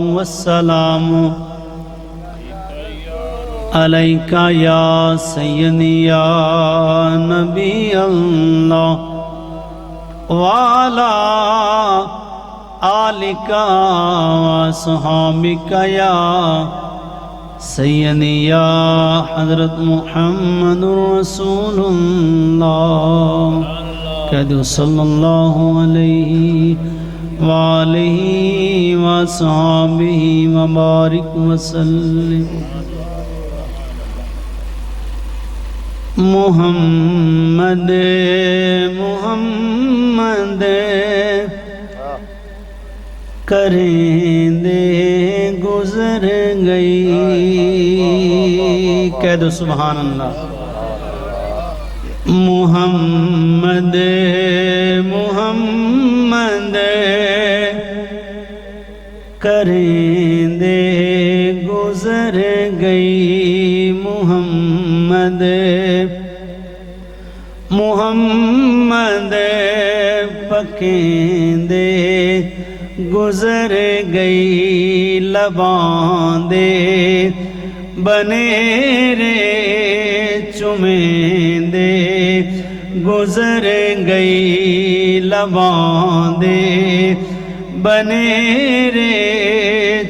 والسلام علیکہ یا سیدی یا نبی اللہ وعلا آلکہ وصحابکہ یا سیدی یا حضرت محمد رسول اللہ کہہ دو صلی اللہ علیہ وآلہ وصحابہ وبارک وسلم محمد محمد کریں دے گزر گئی کہہ دو سبحان اللہ محمد محمد کریں دے گزر گئی محمد محمد پکیں دے گزر گئی لباں دے بنیرے چمیں دے گزر گئی لباں دے بنیرے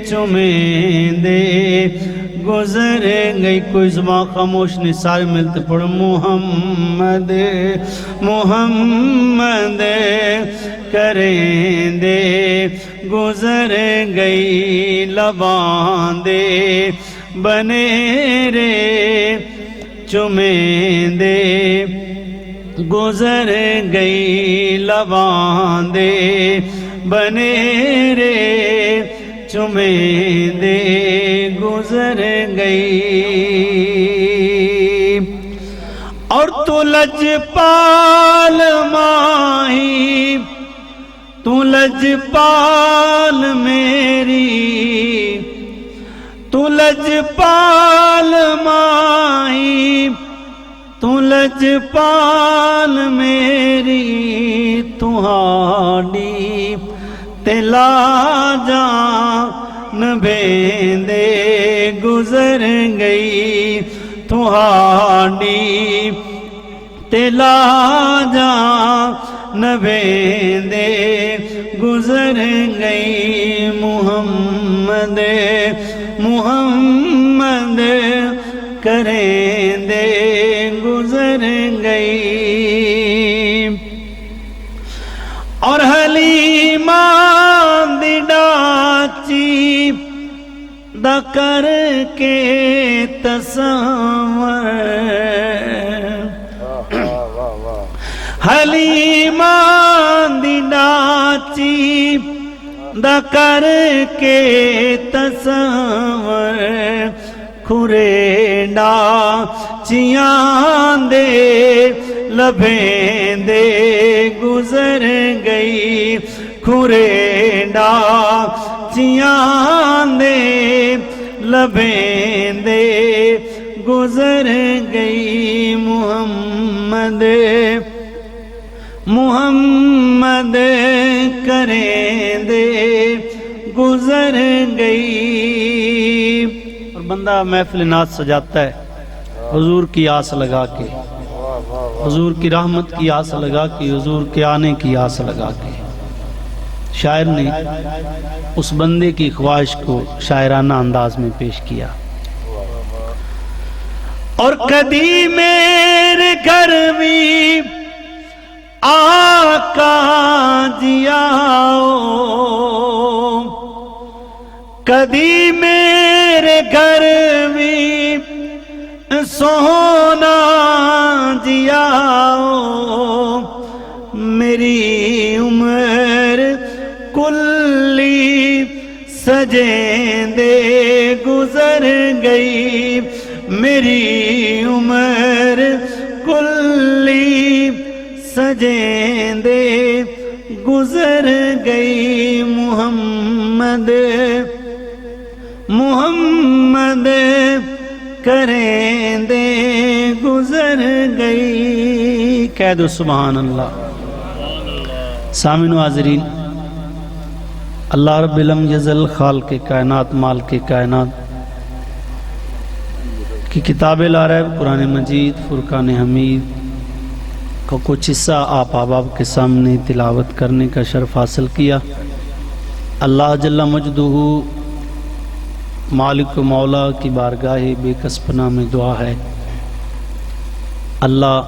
چمیں دے گزر گئی کوئی زبان خاموش نہیں سارے ملتے پڑھو محمد محمد کریں دے گزر گئی لباں دے بنیرے چمیں دے گزر گئی لباں دے بنیرے چمیں دے گزر گئی اور تو لجپال ماہی تو لجپال میری تو لجپال ماہی تو لجپال میری تہاڈی تلا جان بھیندے گزر گئی تہاڈی تلا جان بھیندے گزر گئی محمد محمد کریں دے گزر گئی اور حلیمہ دی ڈاچی دا کر کے تصور حلیمہ دی ڈاچی دا کر کے تصور کھرے ڈاچیاں دے لبیں دے گزر گئی کھرے ڈاچیاں دے لبیں دے گزر گئی محمد محمد کریں دے گزر گئی اور بندہ محفل نعت سجاتا ہے حضور کی آس لگا کے حضور کی رحمت کی آس لگا کے حضور کے آنے کی آس لگا کے شاعر نے اس بندے کی خواہش کو شاعرانہ انداز میں پیش کیا اور کدی میرے گھر بھی آقا جی آؤ کدی میرے گھر بھی سونا جی آؤ میری عمر کلی سجیں دے گزر گئی میری عمر کلی سجیں دے گزر گئی محمد محمد کریں دے گزر گئی کہہ دو سبحان اللہ سامعین و حاضرین اللہ رب العالمین جزل خالق کائنات مالک کائنات کی کتاب لا رہا ہے قرآن مجید فرقان حمید کا کچھ حصہ آپ احباب کے سامنے تلاوت کرنے کا شرف حاصل کیا۔ اللہ جل مجدہ مالک و مولا کی بارگاہ بے کس پناہ میں دعا ہے اللہ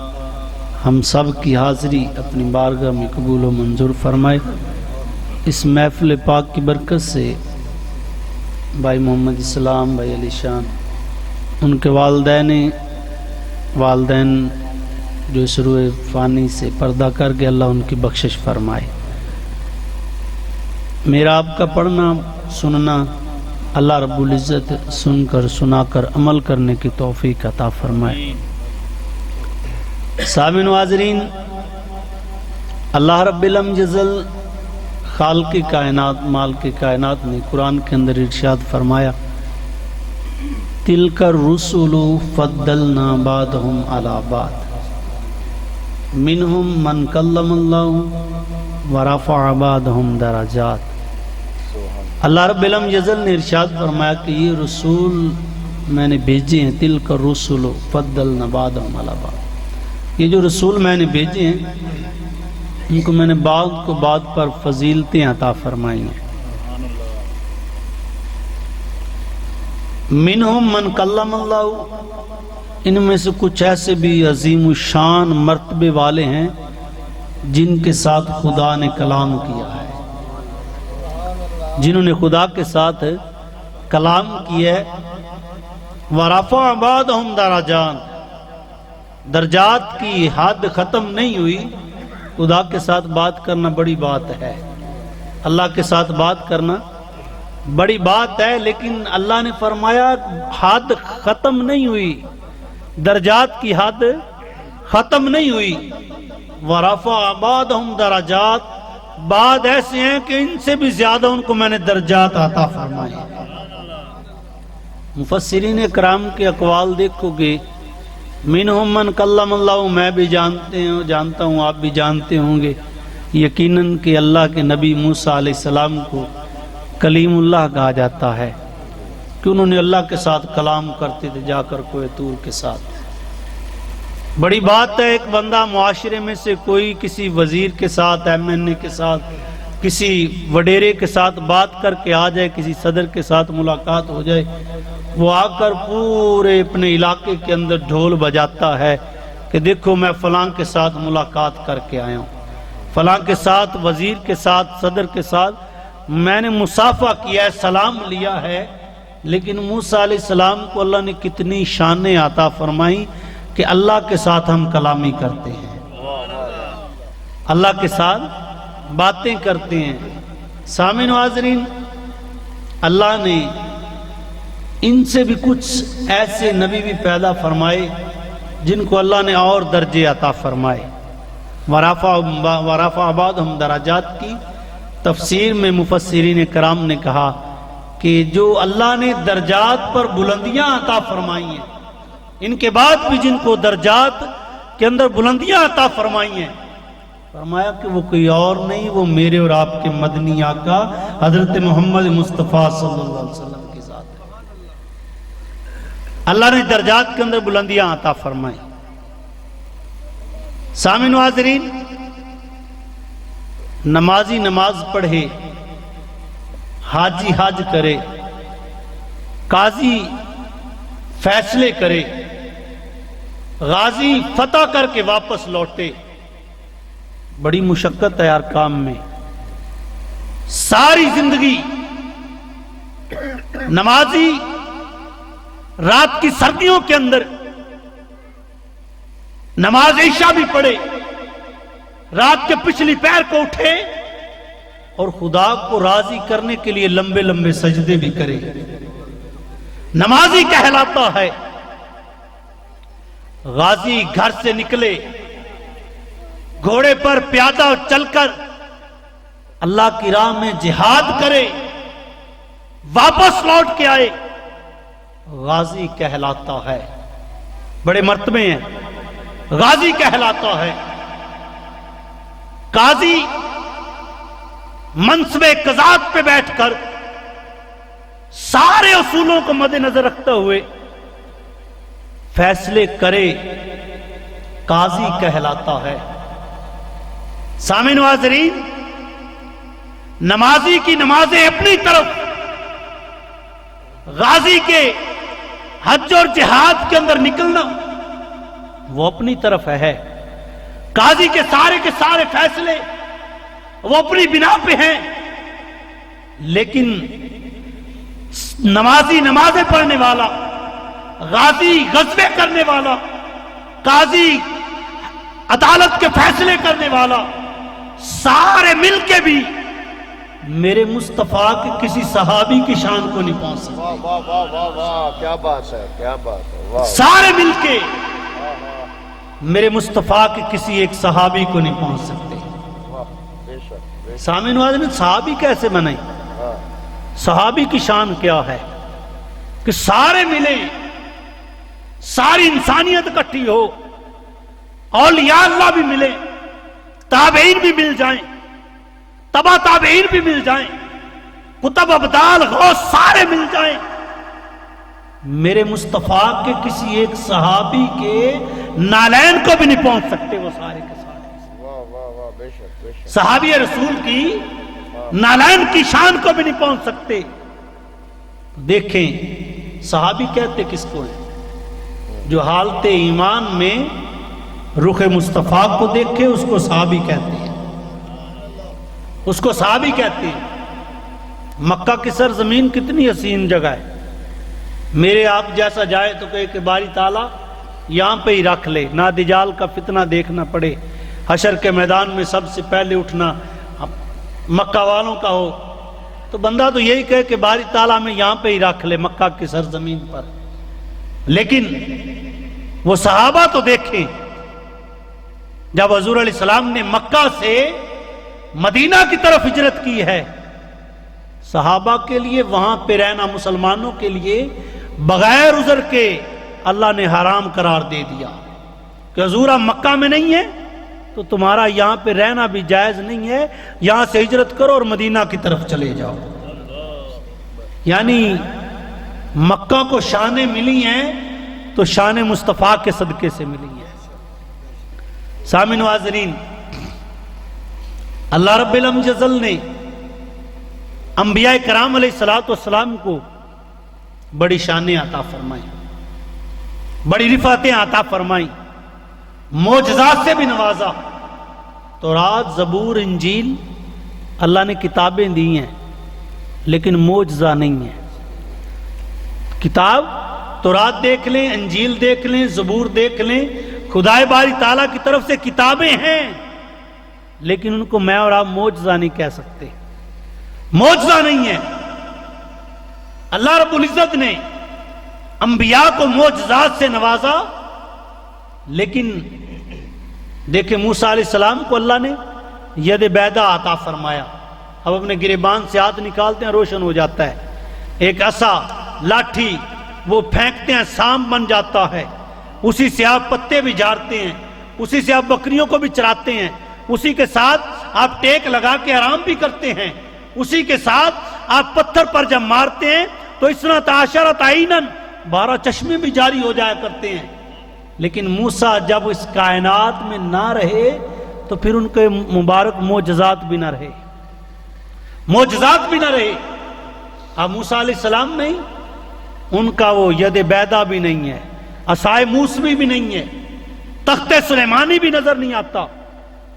ہم سب کی حاضری اپنی بارگاہ میں قبول و منظور فرمائے۔ اس محفل پاک کی برکت سے بھائی محمد اسلام بھائی علی شان ان کے والدین جو اس روح فانی سے پردہ کر کے اللہ ان کی بخشش فرمائے۔ میرا آپ کا پڑھنا سننا اللہ رب العزت سن کر سنا کر عمل کرنے کی توفیق عطا فرمائے۔ سامعین و حاضرین، اللہ رب العالمین جزل خالق کائنات مالک کائنات نے قرآن کے اندر ارشاد فرمایا تِلْكَ الرُّسُلُ فَضَّلْنَا بَعْضَهُمْ عَلَى بَعْضٍ مِّنْهُمْ مَنْ كَلَّمَ اللَّهُ وَرَفَعَ بَعْضَهُمْ دَرَجَاتٍ۔ اللہ رب العالمین جزل نے ارشاد فرمایا کہ یہ رسول میں نے بھیجے ہیں، تِلْكَ الرُّسُلُ فَضَّلْنَا بَعْضَهُمْ عَلَى بَعْضٍ، یہ جو رسول میں نے بھیجے ہیں ان کو میں نے بعض کو بعض پر فضیلتیں عطا فرمائی ہیں۔ منہم من کلم اللہ، ان میں سے کچھ ایسے بھی عظیم الشان مرتبے والے ہیں جن کے ساتھ خدا نے کلام کیا ہے، جنہوں نے خدا کے ساتھ کلام کیا ہے۔ ورفع بعضهم درجات، درجات کی حد ختم نہیں ہوئی۔ خدا کے ساتھ بات کرنا بڑی بات ہے، اللہ کے ساتھ بات کرنا بڑی بات ہے، لیکن اللہ نے فرمایا حد ختم نہیں ہوئی، درجات کی حد ختم نہیں ہوئی۔ ورفع بعضهم درجات، بعض ایسے ہیں کہ ان سے بھی زیادہ ان کو میں نے درجات عطا فرمائے۔ مفسرین کرام کے اقوال دیکھو گے، منہم من کلم اللہ، میں بھی جانتا ہوں آپ بھی جانتے ہوں گے یقیناً کہ اللہ کے نبی موسیٰ علیہ السلام کو کلیم اللہ کہا جاتا ہے کہ انہوں نے اللہ کے ساتھ کلام کرتے تھے جا کر کوہ طور کے ساتھ۔ بڑی بات ہے ایک بندہ معاشرے میں سے کوئی کسی وزیر کے ساتھ ایم این اے کے ساتھ کسی وڈیرے کے ساتھ بات کر کے آ جائے، کسی صدر کے ساتھ ملاقات ہو جائے، وہ آ کر پورے اپنے علاقے کے اندر ڈھول بجاتا ہے کہ دیکھو میں فلاں کے ساتھ ملاقات کر کے آیا ہوں، فلاں کے ساتھ وزیر کے ساتھ صدر کے ساتھ میں نے مصافحہ کیا ہے، سلام لیا ہے۔ لیکن موسیٰ علیہ السلام کو اللہ نے کتنی شانیں عطا فرمائیں کہ اللہ کے ساتھ ہم کلامی کرتے ہیں، اللہ کے ساتھ باتیں کرتے ہیں۔ سامعین و حاضرین، اللہ نے ان سے بھی کچھ ایسے نبی بھی پیدا فرمائے جن کو اللہ نے اور درجے عطا فرمائے۔ ورفع بعضهم درجات کی تفسیر میں مفسرین کرام نے کہا کہ جو اللہ نے درجات پر بلندیاں عطا فرمائی ہیں، ان کے بعد بھی جن کو درجات کے اندر بلندیاں عطا فرمائی ہیں، فرمایا کہ وہ کوئی اور نہیں، وہ میرے اور آپ کے مدنی آقا حضرت محمد مصطفیٰ صلی اللہ علیہ وسلم کی ذات ہے۔ اللہ نے درجات کے اندر بلندیاں عطا فرمائی۔ سامعین و حاضرین، نمازی نماز پڑھے، حاجی حج کرے، قاضی فیصلے کرے، غازی فتح کر کے واپس لوٹے، بڑی مشقت ہے ہر کام میں۔ ساری زندگی نمازی رات کی سردیوں کے اندر نماز عشاء بھی پڑھے، رات کے پچھلی پہر کو اٹھے اور خدا کو راضی کرنے کے لیے لمبے لمبے سجدے بھی کرے، نمازی کہلاتا ہے۔ غازی گھر سے نکلے، گھوڑے پر پیادہ چل کر اللہ کی راہ میں جہاد کرے، واپس لوٹ کے آئے، غازی کہلاتا ہے۔ بڑے مرتبے ہیں، غازی کہلاتا ہے۔ قاضی منصب قضات پہ بیٹھ کر سارے اصولوں کو مد نظر رکھتے ہوئے فیصلے کرے، قاضی کہلاتا ہے۔ سامعین و حاضرین، نمازی کی نمازیں اپنی طرف، غازی کے حج اور جہاد کے اندر نکلنا وہ اپنی طرف ہے، قاضی کے سارے فیصلے وہ اپنی بنا پہ ہیں، لیکن نمازی نمازیں پڑھنے والا، غازی غزوے کرنے والا، قاضی عدالت کے فیصلے کرنے والا، سارے مل کے بھی میرے مصطفیٰ کے کسی صحابی کی شان کو نہیں پہنچ سکتے۔ واہ واہ واہ واہ واہ، کیا بات ہے، کیا بات ہے، واہ۔ سارے مل کے میرے مصطفیٰ کے کسی ایک صحابی کو نہیں پہنچ سکتے۔ بے شک۔ سامعین نے صحابی کیسے بنائی؟ صحابی کی شان کیا ہے کہ سارے ملیں، ساری انسانیت اکٹھی ہو، اولیاء اللہ بھی ملے، تابعین بھی مل جائیں، تبا تابعین بھی مل جائیں، کتب ابدال غوث سارے مل جائیں، میرے مصطفیٰ کے کسی ایک صحابی کے نالین کو بھی نہیں پہنچ سکتے وہ سارے کے سارے۔ واہ واہ واہ، بے شک بے شک۔ صحابی رسول کی نالین کی شان کو بھی نہیں پہنچ سکتے۔ دیکھیں صحابی کہتے کس کو ہیں؟ جو حالت ایمان میں رخ مصطفیٰ کو دیکھے اس کو صحابی کہتے ہیں، اس کو صحابی کہتے ہیں۔ مکہ کی سرزمین کتنی حسین جگہ ہے، میرے آپ جیسا جائے تو کہے کہ باری تعالیٰ یہاں پہ ہی رکھ لے، نہ دجال کا فتنہ دیکھنا پڑے، حشر کے میدان میں سب سے پہلے اٹھنا مکہ والوں کا ہو، تو بندہ تو یہی کہے کہ باری تعالیٰ میں یہاں پہ ہی رکھ لے مکہ کی سرزمین پر۔ لیکن وہ صحابہ تو دیکھیں، جب حضور علیہ السلام نے مکہ سے مدینہ کی طرف ہجرت کی ہے، صحابہ کے لیے وہاں پہ رہنا مسلمانوں کے لیے بغیر عذر کے اللہ نے حرام قرار دے دیا کہ حضور آپ مکہ میں نہیں ہیں تو تمہارا یہاں پہ رہنا بھی جائز نہیں ہے، یہاں سے ہجرت کرو اور مدینہ کی طرف چلے جاؤ۔ یعنی مکہ کو شانیں ملی ہیں تو شان مصطفیٰ کے صدقے سے ملی ہیں۔ سامعین و حاضرین، اللہ رب العزت نے انبیاء کرام علیہ السلام کو بڑی شانیں عطا فرمائیں، بڑی رفعتیں عطا فرمائیں، معجزات سے بھی نوازا۔ تورات، زبور، انجیل اللہ نے کتابیں دی ہیں لیکن معجزہ نہیں ہے۔ کتاب تورات دیکھ لیں، انجیل دیکھ لیں، زبور دیکھ لیں، خدائے باری تعالیٰ کی طرف سے کتابیں ہیں، لیکن ان کو میں اور آپ معجزہ نہیں کہہ سکتے، معجزہ نہیں ہے۔ اللہ رب العزت نے انبیاء کو معجزات سے نوازا، لیکن دیکھیں موسیٰ علیہ السلام کو اللہ نے ید بیضا عطا فرمایا، اب اپنے گریبان سے ہاتھ نکالتے ہیں روشن ہو جاتا ہے، ایک عصا لاٹھی وہ پھینکتے ہیں سانپ بن جاتا ہے، اسی سے آپ پتے بھی جھاڑتے ہیں، اسی سے آپ بکریوں کو بھی چراتے ہیں، اسی کے ساتھ آپ ٹیک لگا کے آرام بھی کرتے ہیں، اسی کے ساتھ آپ پتھر پر جب مارتے ہیں تو اسنت عشرۃ عینا 12 چشمے بھی جاری ہو جایا کرتے ہیں۔ لیکن موسیٰ جب اس کائنات میں نہ رہے تو پھر ان کے مبارک معجزات بھی نہ رہے، معجزات بھی نہ رہے۔ اب موسیٰ علیہ السلام نہیں، ان کا وہ ید بیضا بھی نہیں ہے، عصائے موسوی بھی نہیں ہے، تخت سلیمانی بھی نظر نہیں آتا۔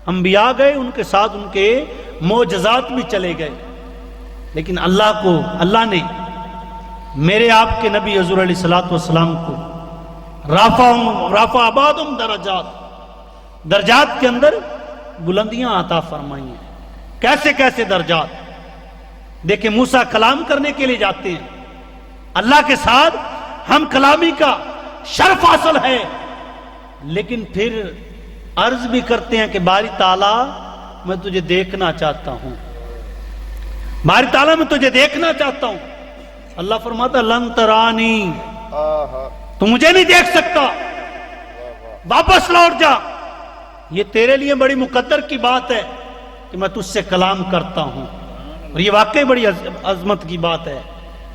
انبیاء گئے، ان کے ساتھ ان کے معجزات بھی چلے گئے، لیکن اللہ نے میرے آپ کے نبی حضور علیہ السلام کو رافع بعضهم درجات کے اندر بلندیاں عطا فرمائی ہیں۔ کیسے کیسے درجات؟ دیکھیں موسیٰ کلام کرنے کے لیے جاتے ہیں، اللہ کے ساتھ ہم کلامی کا شرف حاصل ہے، لیکن پھر عرض بھی کرتے ہیں کہ باری تعالیٰ میں تجھے دیکھنا چاہتا ہوں، باری تعالیٰ میں تجھے دیکھنا چاہتا ہوں۔ اللہ فرماتا لن ترانی، تو مجھے نہیں دیکھ سکتا، واپس لوٹ جا۔ یہ تیرے لیے بڑی مقدر کی بات ہے کہ میں تجھ سے کلام کرتا ہوں، اور یہ واقعی بڑی عظمت کی بات ہے.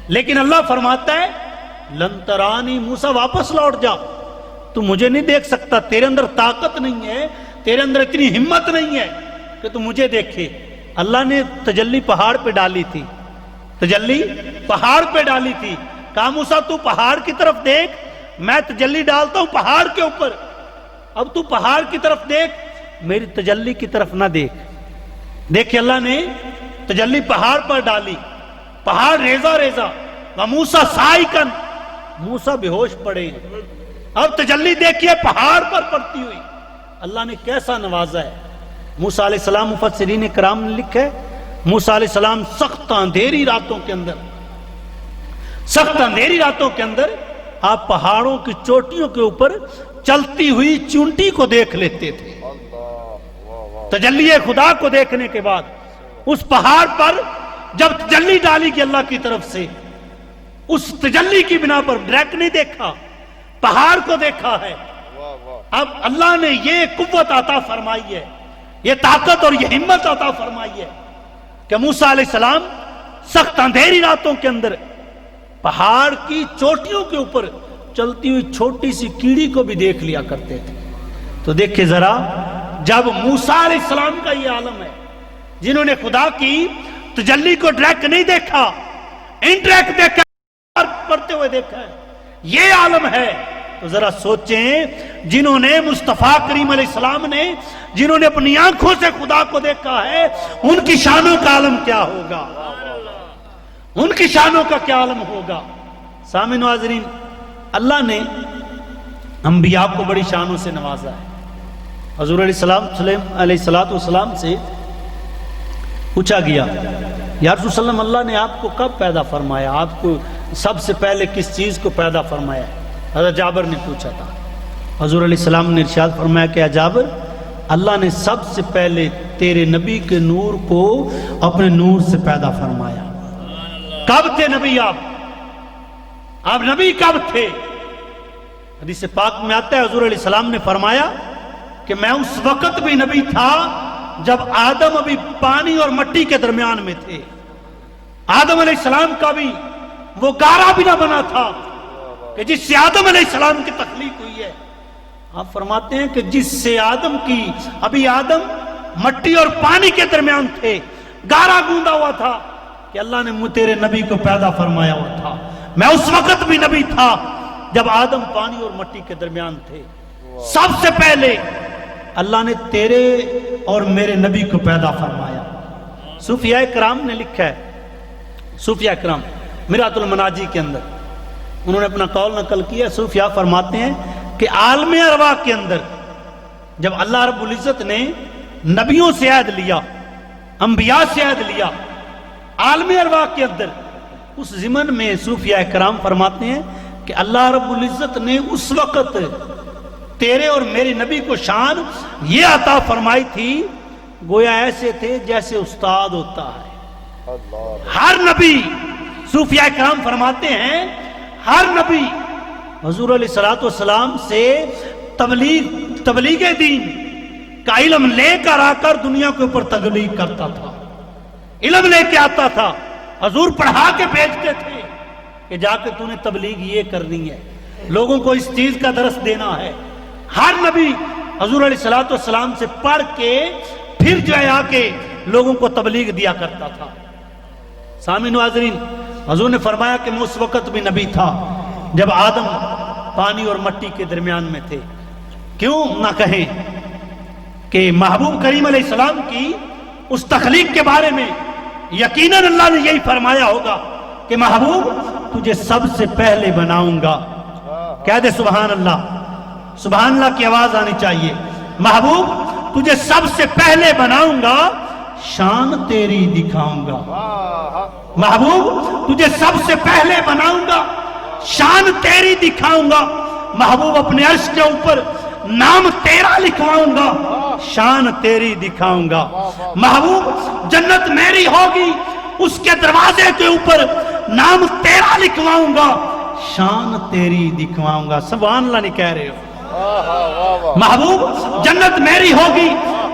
لیکن اللہ فرماتا ہے لن ترانی، موسیٰ واپس لوٹ جا، تو مجھے نہیں دیکھ سکتا، تیرے اندر طاقت نہیں ہے، تیرے اندر اتنی ہمت نہیں ہے کہ تو مجھے دیکھے. اللہ نے تجلی پہاڑ پہ ڈالی تھی، تجلی پہاڑ پہ ڈالی تھی. کہا موسیٰ تو پہاڑ کی طرف دیکھ، میں تجلی ڈالتا ہوں پہاڑ کے اوپر، اب تو پہاڑ کی طرف دیکھ، میری تجلی کی طرف نہ دیکھ. دیکھیں اللہ نے تجلی پہاڑ پر ڈالی، پہاڑ ریزہ ریزہ، وَمُوسَى صَاعِقًا، موسیٰ بے ہوش پڑے. اب تجلی دیکھیے پہاڑ پر پڑتی ہوئی، اللہ نے کیسا نوازا ہے. موسیٰ علیہ السلام، مفسرین کرام نے لکھا ہے موسیٰ علیہ السلام سخت اندھیری راتوں کے اندر، سخت اندھیری راتوں کے اندر آپ پہاڑوں کی چوٹیوں کے اوپر چلتی ہوئی چونٹی کو دیکھ لیتے تھے. تجلی خدا کو دیکھنے کے بعد اس پہاڑ پر جب تجلی ڈالی گئی اللہ کی طرف سے، اس تجلی کی بنا پر ڈائریکٹ نہیں دیکھا، پہاڑ کو دیکھا ہے. اب اللہ نے یہ قوت عطا فرمائی ہے، یہ طاقت اور یہ ہمت عطا فرمائی ہے کہ موسیٰ علیہ السلام سخت اندھیری راتوں کے اندر پہاڑ کی چوٹیوں کے اوپر چلتی ہوئی چھوٹی سی کیڑی کو بھی دیکھ لیا کرتے تھے. تو دیکھیں ذرا، جب موسیٰ علیہ السلام کا یہ عالم ہے، جنہوں نے خدا کی تجلی کو ڈائریکٹ نہیں دیکھا، انڈائریکٹ دیکھا، پڑھتے ہوئے دیکھا ہے، یہ عالم ہے، تو ذرا سوچیں جنہوں نے مصطفیٰ کریم علیہ السلام نے جنہوں نے اپنی آنکھوں سے خدا کو دیکھا ہے، ان کی شانوں کا عالم کیا ہوگا، ان کی شانوں کا کیا عالم ہوگا. سامعین و حاضرین، اللہ نے انبیاء کو بڑی شانوں سے نوازا ہے. حضور علیہ السلام سے پوچھا گیا یا رسول اللہ اللہ نے آپ کو کب پیدا فرمایا، آپ کو سب سے پہلے کس چیز کو پیدا فرمایا؟ حضرت جابر نے پوچھا تھا. حضور علیہ السلام نے ارشاد فرمایا کہ جابر، اللہ نے سب سے پہلے تیرے نبی کے نور کو اپنے نور سے پیدا فرمایا. کب تھے نبی آپ نبی کب تھے؟ حدیث پاک میں آتا ہے حضور علیہ السلام نے فرمایا کہ میں اس وقت بھی نبی تھا جب آدم ابھی پانی اور مٹی کے درمیان میں تھے. آدم علیہ السلام کا بھی وہ گارا بھی نہ بنا تھا کہ جس سے آدم علیہ السلام کی تخلیق ہوئی ہے. آپ فرماتے ہیں کہ جس سے آدم کی، ابھی آدم مٹی اور پانی کے درمیان تھے، گارا گوندا ہوا تھا کہ اللہ نے تیرے نبی کو پیدا فرمایا ہوا تھا. میں اس وقت بھی نبی تھا جب آدم پانی اور مٹی کے درمیان تھے. سب سے پہلے اللہ نے تیرے اور میرے نبی کو پیدا فرمایا. صوفیاء کرام نے لکھا ہے، صوفیاء کرام مرات المناجی کے اندر انہوں نے اپنا قول نقل کیا. صوفیاء فرماتے ہیں کہ عالم ارواح کے اندر جب اللہ رب العزت نے نبیوں سے عہد لیا، انبیاء سے عہد لیا، عالم ارواح کے اندر اس ضمن میں صوفیاء کرام فرماتے ہیں کہ اللہ رب العزت نے اس وقت تیرے اور میرے نبی کو شان یہ عطا فرمائی تھی گویا ایسے تھے جیسے استاد ہوتا ہے. ہر نبی، صوفیاء کرام فرماتے ہیں، ہر نبی حضور علیہ السلام سے تبلیغ دین کا علم لے کر آ کر دنیا کے اوپر تبلیغ کرتا تھا، علم لے کے آتا تھا. حضور پڑھا کے بھیجتے تھے کہ جا کے تو نے تبلیغ یہ کرنی ہے، لوگوں کو اس چیز کا درس دینا ہے. ہر نبی حضور علیہ السلام سے پڑھ کے پھر جو ہے آ کے لوگوں کو تبلیغ دیا کرتا تھا. سامعین و حاضرین، حضور نے فرمایا کہ میں اس وقت بھی نبی تھا جب آدم پانی اور مٹی کے درمیان میں تھے. کیوں نہ کہیں کہ محبوب کریم علیہ السلام کی اس تخلیق کے بارے میں یقیناً اللہ نے یہی فرمایا ہوگا کہ محبوب تجھے سب سے پہلے بناؤں گا. کہہ دے سبحان اللہ، سبحان اللہ کی آواز آنی چاہیے. محبوب تجھے سب سے پہلے بناؤں گا، شان تیری دکھاؤں گا. محبوب تجھے سب سے پہلے بناؤں گا، شان تیری دکھاؤں گا. محبوب اپنے عرش کے اوپر نام تیرا لکھواؤں گا، شان تیری دکھاؤں گا. محبوب جنت میری ہوگی، اس کے دروازے کے اوپر نام تیرا لکھواؤں گا، شان تیری دکھواؤں گا. سبحان اللہ نہیں کہہ رہے ہو؟ محبوب جنت میری ہوگی،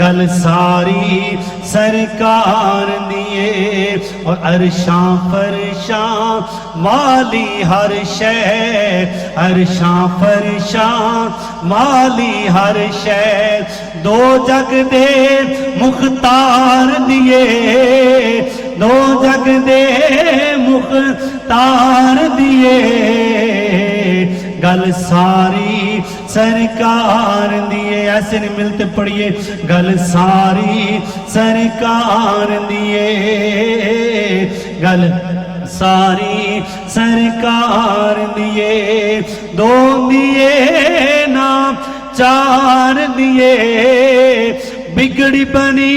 گل ساری سرکار دیے اور عرشاں فرشاں والی ہر شے عرشاں فرشاں والی ہر شے دو جگ دے مختار دیے دو جگ دے مختار دیے گل ساری سرکار دیے ایسے نہیں ملتے پڑھیے گل ساری سرکار دیے گل ساری سرکار دیے دو دیے نا چار دیے بگڑی بنی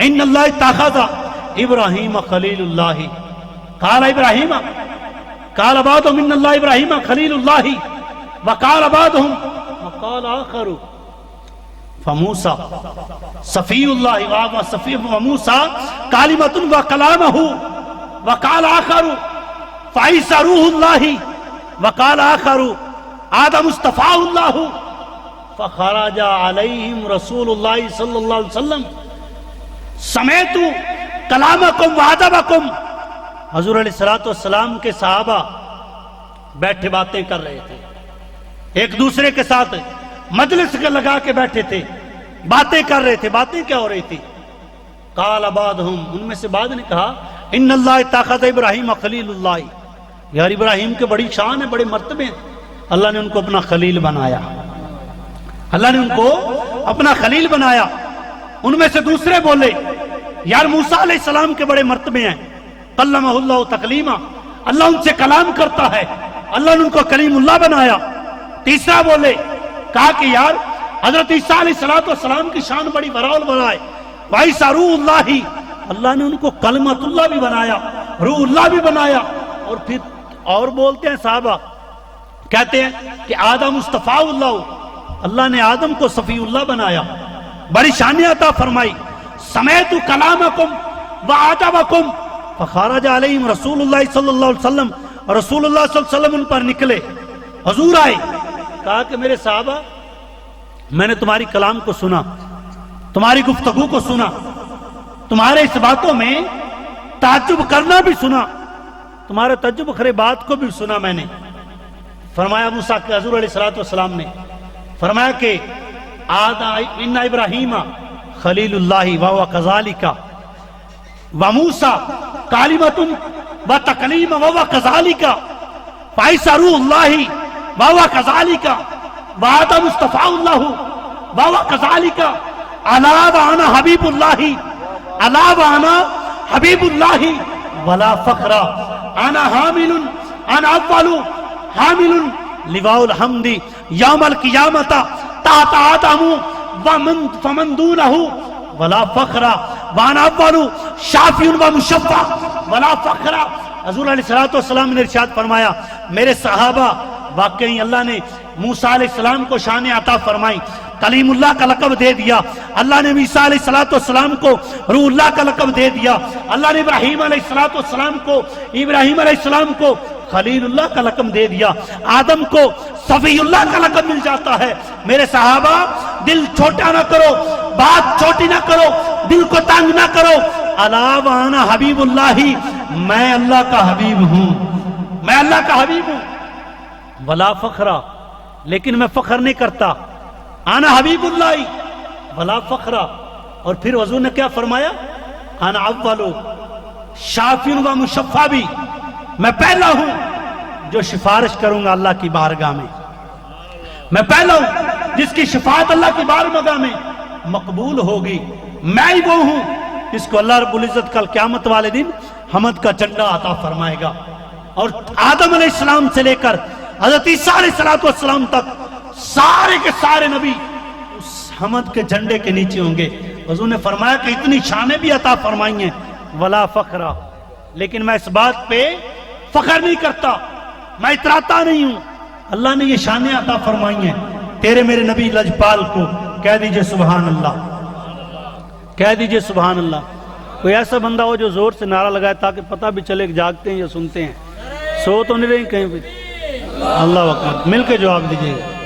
إن الله اتخذ إبراهيم خليل الله قال إبراهيم قال بعضهم إن الله إبراهيم خليل الله وقال بعضهم وقال آخر فموسى صفي الله وموسى كلمة وكلامه وقال آخر فعيسى روح الله وقال آخر آدم اصطفاه الله فخرج عليهم رسول الله صلى الله عليه وسلم سمیتو کلامکم وعدبکم حضور علیہ السلام کے صحابہ بیٹھے باتیں کر رہے تھے ایک دوسرے کے ساتھ مجلس کے لگا کے بیٹھے تھے باتیں کر رہے تھے باتیں کیا ہو رہی تھی قال بعضهم ان میں سے بعض نے کہا ان اللہ اتخذ ابراہیم خلیل اللہ یار ابراہیم کے بڑی شان ہے بڑے مرتبے ہیں اللہ نے ان کو اپنا خلیل بنایا اللہ نے ان کو اپنا خلیل بنایا ان میں سے دوسرے بولے یار موسیٰ علیہ السلام کے بڑے مرتبے ہیں کلمہ اللہ تکلیما اللہ ان سے کلام کرتا ہے اللہ نے ان کو کلیم اللہ بنایا تیسرا بولے کہا کہ یار حضرت عیسیٰ علیہ السلام کی شان بڑی براول بنائے وعیسیٰ روح اللہ ہی اللہ نے ان کو کلمت اللہ بھی بنایا روح اللہ بھی بنایا اور پھر اور بولتے ہیں صحابہ کہتے ہیں کہ آدم مصطفیٰ اللہ اللہ نے آدم کو صفی اللہ بنایا بڑی شانی عطا فرمائی سمیت کلامکم وعجبکم فخرج علیہم رسول اللہ صلی اللہ علیہ وسلم رسول اللہ صلی اللہ علیہ وسلم ان پر نکلے حضور آئے کہا کہ میرے صحابہ میں نے تمہاری کلام کو سنا تمہاری گفتگو کو سنا تمہارے اس باتوں میں تعجب کرنا بھی سنا تمہارے تعجب خرے بات کو بھی سنا میں نے فرمایا موسیٰ کے حضور علیہ السلام نے فرمایا کہ ان ابراہیم خلیل اللہ وہو کذالک وموسیٰ کلمۃ وتکلیم وہو کذالک فعیسیٰ روح اللہ وہو کذالک وآدم اصطفیٰ اللہ وہو کذالک الا وانا حبیب اللہ الا وانا حبیب اللہ ولا فخر انا حامل انا اول حامل لواء الحمد یوم القیامت تحت آدم فمن دونه ولا فخر وانا اول شافی و مشفع ولا فخر حضور علیہ السلام نے ارشاد فرمایا میرے صحابہ واقعی اللہ نے موسیٰ علیہ السلام کو شان عطا فرمائی کلیم اللہ کا لقب دے دیا اللہ نے عیسیٰ علیہ السلام کو روح اللہ کا لقب دے دیا اللہ نے ابراہیم علیہ السلام کو خلیل اللہ کا لقب دے دیا آدم کو صفی اللہ کا لقب مل جاتا ہے میرے صحابہ دل چھوٹا نہ کرو بات چھوٹی نہ کرو دل کو تنگ نہ کرو الا وانا حبیب اللہ میں اللہ کا حبیب ہوں میں اللہ کا حبیب ہوں ولا فخرا لیکن میں فخر نہیں کرتا انا حبیب اللہ ولا فخرا اور پھر حضور نے کیا فرمایا؟ انا اولو شافع و مشفع بھی، میں پہلا ہوں جو سفارش کروں گا اللہ کی بارگاہ میں، میں پہلا ہوں جس کی شفاعت اللہ کی بارگاہ میں مقبول ہوگی، میں ہی وہ ہوں جس کو اللہ رب العزت کل قیامت والے دن حمد کا جھنڈا عطا فرمائے گا۔ اور آدم علیہ السلام سے لے کر حضرت عیسیٰ علیہ السلام تک سارے کے سارے نبی اس حمد کے جھنڈے کے نیچے ہوں گے۔ حضور نے فرمایا کہ اتنی شانیں بھی عطا فرمائی ہیں، ولا فخرا، لیکن میں اس بات پہ فخر نہیں کرتا، میں اتراتا نہیں ہوں، اللہ نے یہ شانیں عطا فرمائی ہیں تیرے میرے نبی لجپال کو، کہہ دیجئے سبحان اللہ، کہہ دیجئے سبحان اللہ۔ کوئی ایسا بندہ ہو جو زور سے نعرہ لگائے تاکہ پتہ بھی چلے کہ جاگتے ہیں یا سنتے ہیں، سو تو نہیں رہی کہیں پہ؟ اللہ اکبر، مل کے جواب دیجئے گا۔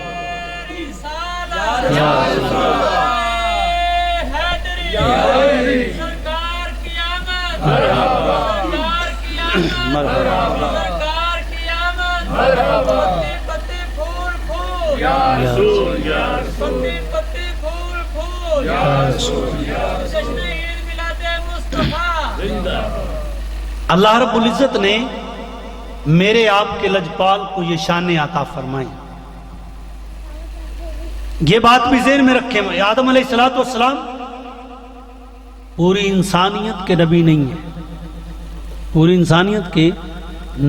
اللہ رب العزت نے میرے آپ کے لجپال کو یہ شانیں عطا فرمائیں۔ یہ بات بھی ذہن میں رکھیں، آدم علیہ السلام پوری انسانیت کے نبی نہیں ہیں، پوری انسانیت کے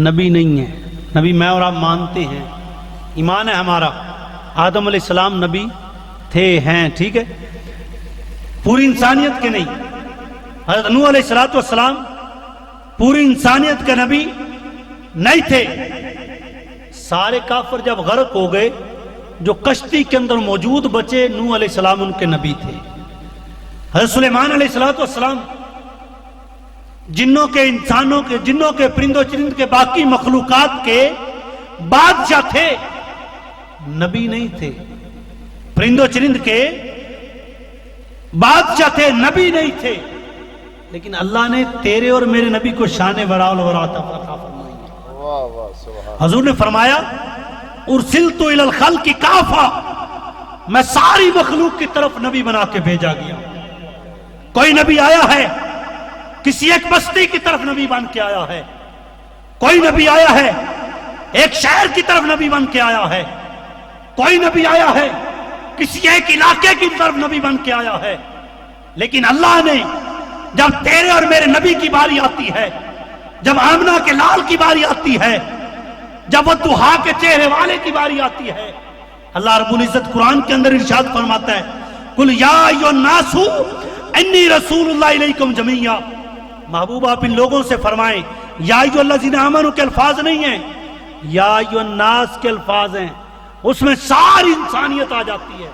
نبی نہیں ہیں۔ نبی میں اور آپ مانتے ہیں، ایمان ہے ہمارا، آدم علیہ السلام نبی تھے، ہیں، ٹھیک ہے، پوری انسانیت کے نہیں۔ حضرت نوح علیہ السلام پوری انسانیت کے نبی نہیں تھے۔ سارے کافر جب غرق ہو گئے، جو کشتی کے اندر موجود بچے، نوح علیہ السلام ان کے نبی تھے۔ حضرت سلیمان علیہ السلام جنوں کے، انسانوں کے، جنوں کے، پرندوں چرند کے، باقی مخلوقات کے بادشاہ تھے، نبی نہیں تھے۔ پرندوں چرند کے بادشاہ تھے، نبی نہیں تھے، لیکن اللہ نے تیرے اور میرے نبی کو شان وراء عطا فرمائی ہے۔ واہ واہ سبحان۔ حضور نے فرمایا ارسلت الی الخلق کافہ، میں ساری مخلوق کی طرف نبی بنا کے بھیجا گیا۔ کوئی نبی آیا ہے کسی ایک بستی کی طرف نبی بن کے آیا ہے، کوئی نبی آیا ہے ایک شہر کی طرف نبی بن کے آیا ہے، کوئی نبی آیا ہے کسی ایک علاقے کی طرف نبی بن کے آیا ہے، لیکن اللہ نے جب تیرے اور میرے نبی کی باری آتی ہے، جب آمنہ کے لال کی باری آتی ہے، جب وہ دوحا کے چہرے والے کی باری آتی ہے، اللہ رب العزت قرآن کے اندر ارشاد فرماتا ہے قل یا ایھا الناس انی رسول اللہ الیکم جمیعا، محبوب آپ ان لوگوں سے فرمائیں یا ایھا الذین آمنوا کے الفاظ نہیں ہیں، یا ایھا الناس کے الفاظ ہیں، اس میں ساری انسانیت آ جاتی ہے۔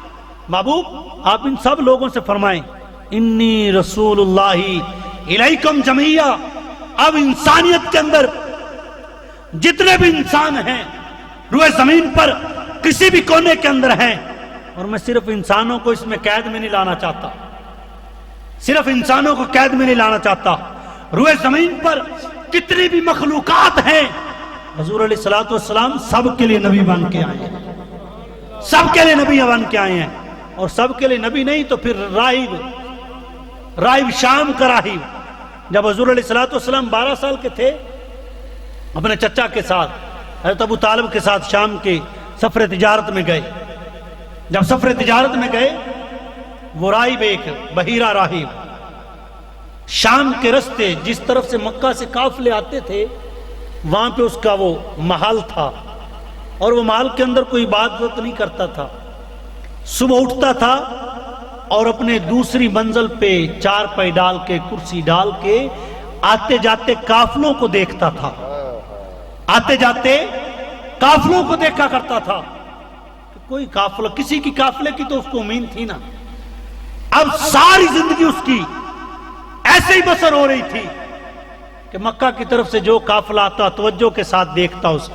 محبوب آپ ان سب لوگوں سے فرمائیں انی رسول اللہ الیکم جمیعا۔ اب انسانیت کے اندر جتنے بھی انسان ہیں روئے زمین پر کسی بھی کونے کے اندر ہیں، اور میں صرف انسانوں کو اس میں قید میں نہیں لانا چاہتا، صرف انسانوں کو قید میں نہیں لانا چاہتا، روئے زمین پر کتنی بھی مخلوقات ہیں، حضور علیہ السلام سب کے لیے نبی بن کے آئے ہیں، سب کے لیے نبی بن کے آئے ہیں۔ اور سب کے لیے نبی نہیں تو پھر راہب شام کا راہب، جب حضور علیہ السلام 12 سال کے تھے، اپنے چچا کے ساتھ حضرت ابو طالب کے ساتھ شام کے سفر تجارت میں گئے۔ جب سفر تجارت میں گئے، وہ راہب ایک بحیرہ راہب شام کے رستے جس طرف سے مکہ سے قافلے آتے تھے، وہاں پہ اس کا وہ محل تھا، اور وہ محل کے اندر کوئی عبادت نہیں کرتا تھا۔ صبح اٹھتا تھا اور اپنے دوسری منزل پہ چارپائی ڈال کے، کرسی ڈال کے آتے جاتے قافلوں کو دیکھتا تھا، آتے جاتے قافلوں کو دیکھا کرتا تھا۔ کوئی قافلہ، کسی کی قافلے کی تو اس کو امید تھی نا۔ اب ساری زندگی اس کی ایسے ہی بسر ہو رہی تھی کہ مکہ کی طرف سے جو قافلہ آتا توجہ کے ساتھ دیکھتا، اس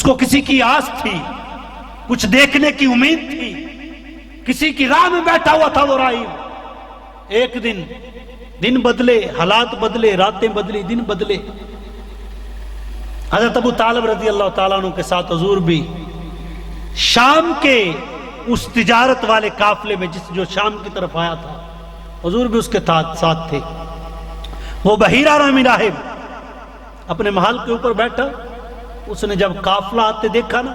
کو کسی کی آس تھی، کچھ دیکھنے کی امید تھی، کسی کی راہ میں بیٹھا ہوا تھا وہ راہب۔ ایک دن بدلے، حالات بدلے، راتیں بدلی، دن بدلے۔ حضرت ابو طالب رضی اللہ تعالیٰ عنہ کے ساتھ حضور بھی شام کے اس تجارت والے قافلے میں جو شام کی طرف آیا تھا، حضور بھی اس کے ساتھ تھے. وہ بحیرہ رامی راہب اپنے محل کے اوپر بیٹھا. اس نے جب قافلہ آتے دیکھا نا،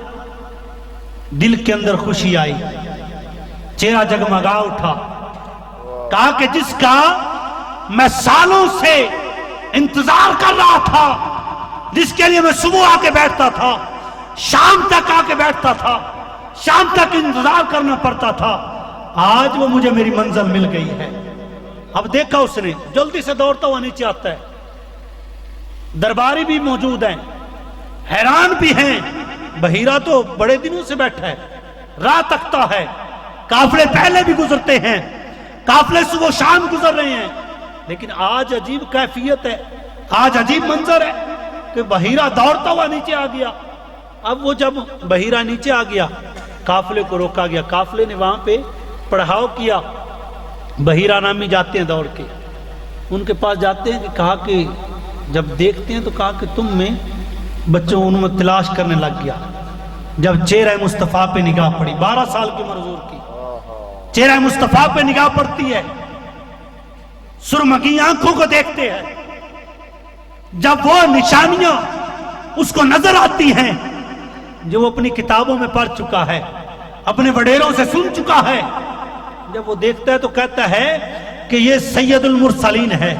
دل کے اندر خوشی آئی، چہرہ جگمگا اٹھا. کہا کہ جس کا میں سالوں سے انتظار کر رہا تھا، جس کے لیے میں صبح آ کے بیٹھتا تھا، شام تک آ کے بیٹھتا تھا، شام تک انتظار کرنا پڑتا تھا، آج وہ مجھے میری منزل مل گئی ہے. اب دیکھا اس نے، جلدی سے دوڑتا ہوا نیچے آتا ہے. درباری بھی موجود ہیں، حیران بھی ہیں. بحیرہ تو بڑے دنوں سے بیٹھا ہے، راہ تکتا ہے. قافلے پہلے بھی گزرتے ہیں، قافلے صبح شام گزر رہے ہیں، لیکن آج عجیب کیفیت ہے، آج عجیب منظر ہے کہ بحیرہ دوڑتا ہوا نیچے آ گیا. اب وہ جب بحیرہ نیچے آ گیا، قافلے کو روکا گیا. قافلے نے وہاں پہ پڑھاؤ کیا. بحیرہ نامی جاتے ہیں دوڑ کے، ان کے پاس جاتے ہیں کہ کہا کہ جب دیکھتے ہیں تو کہا کہ تم میں بچوں ان میں تلاش کرنے لگ گیا. جب چہرہ مصطفیٰ پہ نگاہ پڑی، 12 سال کی عمر حضور کی، چہرہ مصطفیٰ پہ نگاہ پڑتی ہے، سرمگی آنکھوں کو دیکھتے ہیں. جب وہ نشانیاں اس کو نظر آتی ہیں جو وہ اپنی کتابوں میں پڑھ چکا ہے، اپنے وڈیروں سے سن چکا ہے، جب وہ دیکھتا ہے تو کہتا ہے کہ یہ سید المرسلین ہے،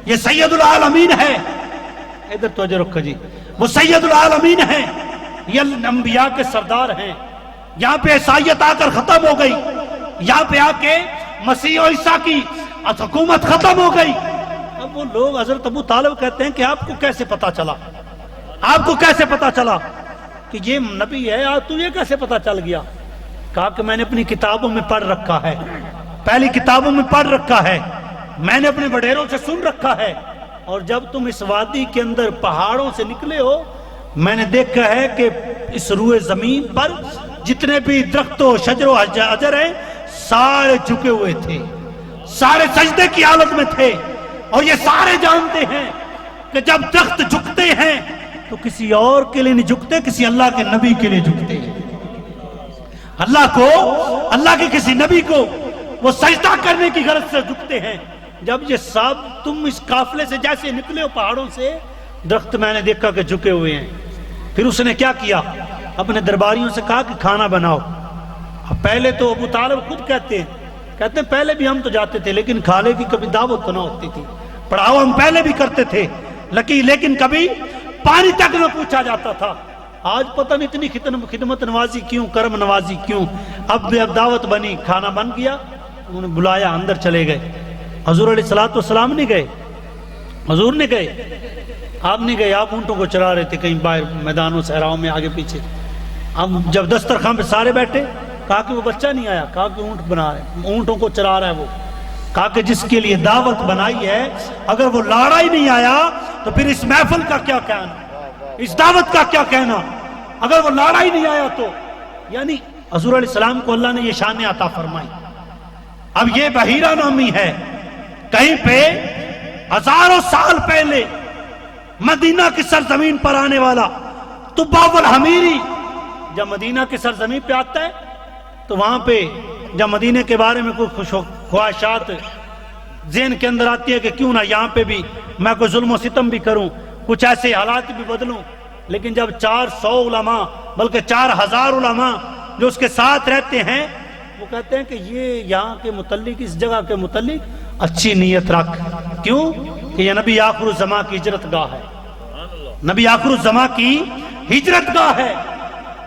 یہ سید العالمین ہے. ادھر توجہ رکھو جی، وہ سید العالمین ہے، یہ انبیاء کے سردار ہیں. یہاں پہ عیسائیت آ کر ختم ہو گئی، یہاں پہ آ کے مسیح و عیسیٰ کی حکومت ختم ہو گئی. اب وہ لوگ حضرت ابو طالب کہتے ہیں کہ آپ کو کیسے پتا چلا، آپ کو کیسے پتا چلا کہ یہ نبی ہے، آج تجھے کیسے پتا چل گیا؟ کہا کہ میں نے اپنی کتابوں میں پڑھ رکھا ہے، پہلی کتابوں میں پڑھ رکھا ہے، میں نے اپنے وڈیروں سے سن رکھا ہے. اور جب تم اس وادی کے اندر پہاڑوں سے نکلے ہو، میں نے دیکھا ہے کہ اس روئے زمین پر جتنے بھی درخت و شجر و حجر ہیں سارے جھکے ہوئے تھے، سارے سجدے کی حالت میں تھے. اور یہ سارے جانتے ہیں کہ جب درخت جھکتے ہیں تو کسی اور کے لیے نہیں جھکتے، کسی اللہ کے نبی کے لیے جھکتے ہیں. اللہ کے کسی نبی کو وہ سجدہ کرنے کی غرض سے جھکتے ہیں. جب یہ سب تم اس قافلے سے جیسے نکلے ہو پہاڑوں سے، درخت میں نے دیکھا کہ جھکے ہوئے ہیں. پھر اس نے کیا کیا؟ اپنے درباریوں سے کہا کہ کھانا بناؤ. پہلے تو ابو طالب خود کہتے ہیں پہلے بھی ہم تو جاتے تھے لیکن کھانے کی کبھی دعوت تو نہ ہوتی تھی، پڑھاؤ ہم پہلے بھی کرتے تھے لیکن کبھی پانی تک نہ پوچھا جاتا تھا. آج پتہ نہیں اتنی خدمت نوازی کیوں، کرم نوازی کیوں. اب دعوت بنی، کھانا بن گیا، انہوں نے بلایا، اندر چلے گئے. حضور علیہ السلام نہیں گئے، حضور نے گئے، آپ نہیں گئے. آپ اونٹوں کو چرا رہے تھے کہیں باہر میدانوں صحراؤں میں آگے پیچھے. اب جب دسترخوان پہ سارے بیٹھے، کہا کہ وہ بچہ نہیں آیا، کہا کہ اونٹ بنا رہے، اونٹوں کو چرا رہا ہے وہ. کہا کہ جس کے لیے دعوت بنائی ہے اگر وہ لاڑا ہی نہیں آیا تو پھر اس محفل کا کیا کہنا، اس دعوت کا کیا کہنا، اگر وہ لاڑا ہی نہیں آیا تو. یعنی حضور علیہ السلام کو اللہ نے یہ شان عطا فرمائی. اب یہ بحیرہ نامی ہے، کہیں پہ ہزاروں سال پہلے مدینہ کی سرزمین پر آنے والا طباء الحمیری جب مدینہ کی سرزمین پہ آتا ہے تو وہاں پہ جب مدینہ کے بارے میں کوئی خواہشات ذہن کے اندر آتی ہے کہ کیوں نہ یہاں پہ بھی میں کوئی ظلم و ستم بھی کروں، کچھ ایسے حالات بھی بدلوں. لیکن جب 400 علماء بلکہ 4000 علماء جو اس کے ساتھ رہتے ہیں وہ کہتے ہیں کہ یہ یہاں کے متعلق، اس جگہ کے متعلق اچھی نیت رکھ. کیوں کہ یہ نبی آخر الزمان کی ہجرت گاہ ہے، نبی آخر الزمان کی ہجرت گاہ ہے.